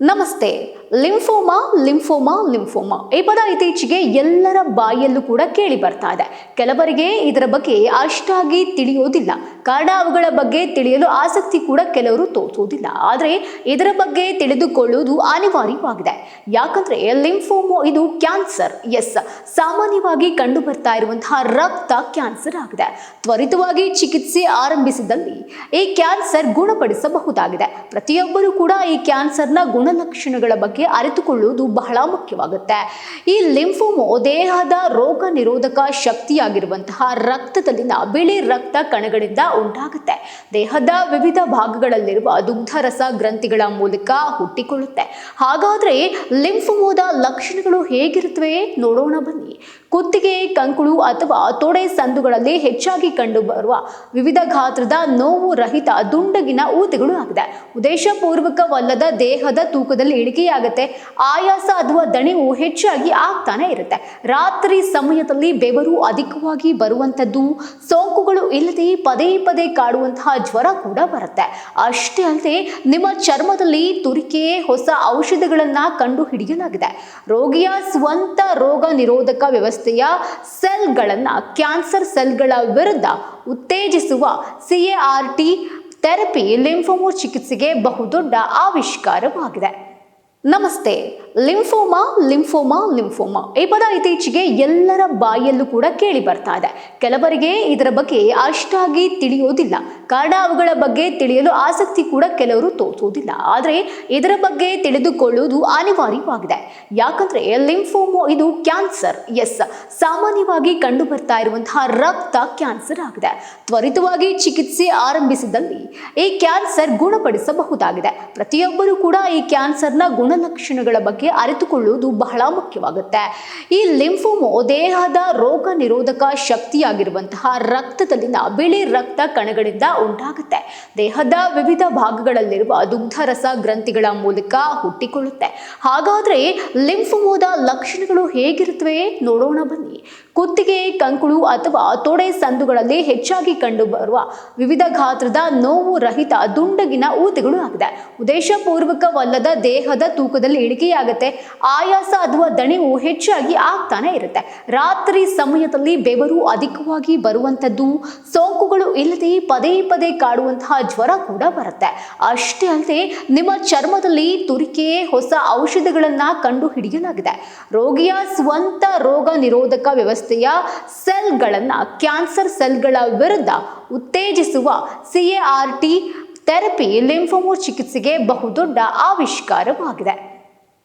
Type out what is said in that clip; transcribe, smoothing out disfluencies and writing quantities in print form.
ನಮಸ್ತೆ. Lymphoma lymphoma lymphoma ಈ ಪದ ಇತ್ತೀಚೆಗೆ ಎಲ್ಲರ ಬಾಯಲ್ಲೂ ಕೂಡ ಕೇಳಿ ಬರ್ತಾ ಇದೆ. ಕೆಲವರಿಗೆ ಇದರ ಬಗ್ಗೆ ಅಷ್ಟಾಗಿ ತಿಳಿಯೋದಿಲ್ಲ. ಕಾರಣ ಅವುಗಳ ಬಗ್ಗೆ ತಿಳಿಯಲು ಆಸಕ್ತಿ ಕೂಡ ಕೆಲವರು ತೋರಿಸೋದಿಲ್ಲ. ಆದರೆ ಇದರ ಬಗ್ಗೆ ತಿಳಿದುಕೊಳ್ಳುವುದು ಅನಿವಾರ್ಯವಾಗಿದೆ. ಯಾಕಂದ್ರೆ ಲಿಂಫೋಮಾ ಇದು ಕ್ಯಾನ್ಸರ್. ಸಾಮಾನ್ಯವಾಗಿ ಕಂಡು ಬರ್ತಾ ಇರುವಂತಹ ರಕ್ತ ಕ್ಯಾನ್ಸರ್ ಆಗಿದೆ. ತ್ವರಿತವಾಗಿ ಚಿಕಿತ್ಸೆ ಆರಂಭಿಸಿದಲ್ಲಿ ಈ ಕ್ಯಾನ್ಸರ್ ಗುಣಪಡಿಸಬಹುದಾಗಿದೆ. ಪ್ರತಿಯೊಬ್ಬರೂ ಕೂಡ ಈ ಕ್ಯಾನ್ಸರ್ನ ಗುಣಲಕ್ಷಣಗಳ ಬಗ್ಗೆ ಅರಿತುಕೊಳ್ಳುವುದು ಬಹಳ ಮುಖ್ಯವಾಗುತ್ತೆ. ಈ ಲಿಂಫೋಮಾ ದೇಹದ ರೋಗ ನಿರೋಧಕ ಶಕ್ತಿಯಾಗಿರುವಂತಹ ರಕ್ತದಲ್ಲಿನ ಬಿಳಿ ರಕ್ತ ಕಣಗಳಿಂದ ಉಂಟಾಗುತ್ತೆ. ದೇಹದ ವಿವಿಧ ಭಾಗಗಳಲ್ಲಿರುವ ದುಗ್ಧರಸ ಗ್ರಂಥಿಗಳ ಮೂಲಕ ಹುಟ್ಟಿಕೊಳ್ಳುತ್ತೆ. ಹಾಗಾದ್ರೆ ಲಿಂಫೋಮಾದ ಲಕ್ಷಣಗಳು ಹೇಗಿರುತ್ತವೆ ನೋಡೋಣ ಬನ್ನಿ. ಕುತ್ತಿಗೆ, ಕಂಕುಳು ಅಥವಾ ತೊಡೆ ಸಂದುಗಳಲ್ಲಿ ಹೆಚ್ಚಾಗಿ ಕಂಡುಬರುವ ವಿವಿಧ ಗಾತ್ರದ ನೋವು ರಹಿತ ದುಂಡಗಿನ ಊತಗಳು ಆಗಿದೆ. ಉದ್ದೇಶಪೂರ್ವಕವಲ್ಲದ ದೇಹದ ತೂಕದಲ್ಲಿ ಇಳಿಕೆಯಾಗುತ್ತೆ. ಆಯಾಸ ಅಥವಾ ದಣಿವು ಹೆಚ್ಚಾಗಿ ಆಗ್ತಾನೆ ಇರುತ್ತೆ. ರಾತ್ರಿ ಸಮಯದಲ್ಲಿ ಬೆವರು ಅಧಿಕವಾಗಿ ಬರುವಂತದ್ದು, ಸೋಂಕುಗಳು ಇಲ್ಲದೆ ಪದೇ ಪದೇ ಕಾಡುವಂತಹ ಜ್ವರ ಕೂಡ ಬರುತ್ತೆ. ಅಷ್ಟೇ ಅಲ್ಲದೆ ನಿಮ್ಮ ಚರ್ಮದಲ್ಲಿ ತುರಿಕೆ, ಹೊಸ ಔಷಧಗಳನ್ನ ಕಂಡು ಹಿಡಿಯಲಾಗಿದೆ. ರೋಗಿಯ ಸ್ವಂತ ರೋಗ ನಿರೋಧಕ ವ್ಯವಸ್ಥೆಯ ಸೆಲ್ಗಳನ್ನ ಕ್ಯಾನ್ಸರ್ ಸೆಲ್ಗಳ ವಿರುದ್ಧ ಉತ್ತೇಜಿಸುವ CAR-T ಥೆರಪಿ ಲಿಂಫೋಮಾ ಚಿಕಿತ್ಸೆಗೆ ಬಹುದೊಡ್ಡ ಆವಿಷ್ಕಾರವಾಗಿದೆ. ನಮಸ್ತೆ. ಲಿಂಫೋಮಾ ಲಿಂಫೋಮಾ ಲಿಂಫೋಮಾ ಈ ಪದ ಇತ್ತೀಚೆಗೆ ಎಲ್ಲರ ಬಾಯಲ್ಲೂ ಕೂಡ ಕೇಳಿ ಬರ್ತಾ ಇದೆ. ಕೆಲವರಿಗೆ ಇದರ ಬಗ್ಗೆ ಅಷ್ಟಾಗಿ ತಿಳಿಯೋದಿಲ್ಲ. ಕಾರಣ ಅವುಗಳ ಬಗ್ಗೆ ತಿಳಿಯಲು ಆಸಕ್ತಿ ಕೂಡ ಕೆಲವರು ತೋರಿಸೋದಿಲ್ಲ. ಆದರೆ ಇದರ ಬಗ್ಗೆ ತಿಳಿದುಕೊಳ್ಳುವುದು ಅನಿವಾರ್ಯವಾಗಿದೆ. ಯಾಕಂದ್ರೆ ಲಿಂಫೋಮಾ ಇದು ಕ್ಯಾನ್ಸರ್. ಸಾಮಾನ್ಯವಾಗಿ ಕಂಡು ಬರ್ತಾ ಇರುವಂತಹ ರಕ್ತ ಕ್ಯಾನ್ಸರ್ ಆಗಿದೆ. ತ್ವರಿತವಾಗಿ ಚಿಕಿತ್ಸೆ ಆರಂಭಿಸಿದಲ್ಲಿ ಈ ಕ್ಯಾನ್ಸರ್ ಗುಣಪಡಿಸಬಹುದಾಗಿದೆ. ಪ್ರತಿಯೊಬ್ಬರೂ ಕೂಡ ಈ ಕ್ಯಾನ್ಸರ್ನ ಗುಣಲಕ್ಷಣಗಳ ಬಗ್ಗೆ ಅರಿತುಕೊಳ್ಳುವುದು ಬಹಳ ಮುಖ್ಯವಾಗುತ್ತೆ. ಈ ಲಿಂಫೋಮಾ ದೇಹದ ರೋಗ ನಿರೋಧಕ ಶಕ್ತಿಯಾಗಿರುವಂತಹ ರಕ್ತದಲ್ಲಿನ ಬಿಳಿ ರಕ್ತ ಕಣಗಳಿಂದ ಉಂಟಾಗುತ್ತೆ. ದೇಹದ ವಿವಿಧ ಭಾಗಗಳಲ್ಲಿರುವ ದುಗ್ಧರಸ ಗ್ರಂಥಿಗಳ ಮೂಲಕ ಹುಟ್ಟಿಕೊಳ್ಳುತ್ತೆ. ಹಾಗಾದ್ರೆ ಲಿಂಫೋಮಾದ ಲಕ್ಷಣಗಳು ಹೇಗಿರುತ್ತವೆ ನೋಡೋಣ ಬನ್ನಿ. ಕುತ್ತಿಗೆ, ಕಂಕುಳು ಅಥವಾ ತೊಡೆ ಸಂದುಗಳಲ್ಲಿ ಹೆಚ್ಚಾಗಿ ಕಂಡುಬರುವ ವಿವಿಧ ಗಾತ್ರದ ನೋವು ರಹಿತ ದುಂಡಗಿನ ಊತಗಳು ಆಗಿದೆ. ಉದ್ದೇಶಪೂರ್ವಕವಲ್ಲದ ದೇಹದ ತೂಕದಲ್ಲಿ ಇಳಿಕೆಯಾಗುತ್ತೆ. ಆಯಾಸ ಅಥವಾ ದಣಿವು ಹೆಚ್ಚಾಗಿ ಆಗ್ತಾನೆ ಇರುತ್ತೆ. ರಾತ್ರಿ ಸಮಯದಲ್ಲಿ ಬೆವರು ಅಧಿಕವಾಗಿ ಬರುವಂತದ್ದು, ಸೋಂಕುಗಳು ಇಲ್ಲದೆ ಪದೇ ಪದೇ ಕಾಡುವಂತಹ ಜ್ವರ ಕೂಡ ಬರುತ್ತೆ. ಅಷ್ಟೇ ಅಲ್ಲದೆ ನಿಮ್ಮ ಚರ್ಮದಲ್ಲಿ ತುರಿಕೆ, ಹೊಸ ಔಷಧಗಳನ್ನ ಕಂಡು ಹಿಡಿಯಲಾಗಿದೆ. ರೋಗಿಯ ಸ್ವಂತ ರೋಗ ನಿರೋಧಕ ವ್ಯವಸ್ಥೆಯ ಸೆಲ್ಗಳನ್ನ ಕ್ಯಾನ್ಸರ್ ಸೆಲ್ಗಳ ವಿರುದ್ಧ ಉತ್ತೇಜಿಸುವ CAR-T ಥೆರಪಿ ಲಿಂಫೋಮಾ ಚಿಕಿತ್ಸೆಗೆ ಬಹುದೊಡ್ಡ ಆವಿಷ್ಕಾರವಾಗಿದೆ.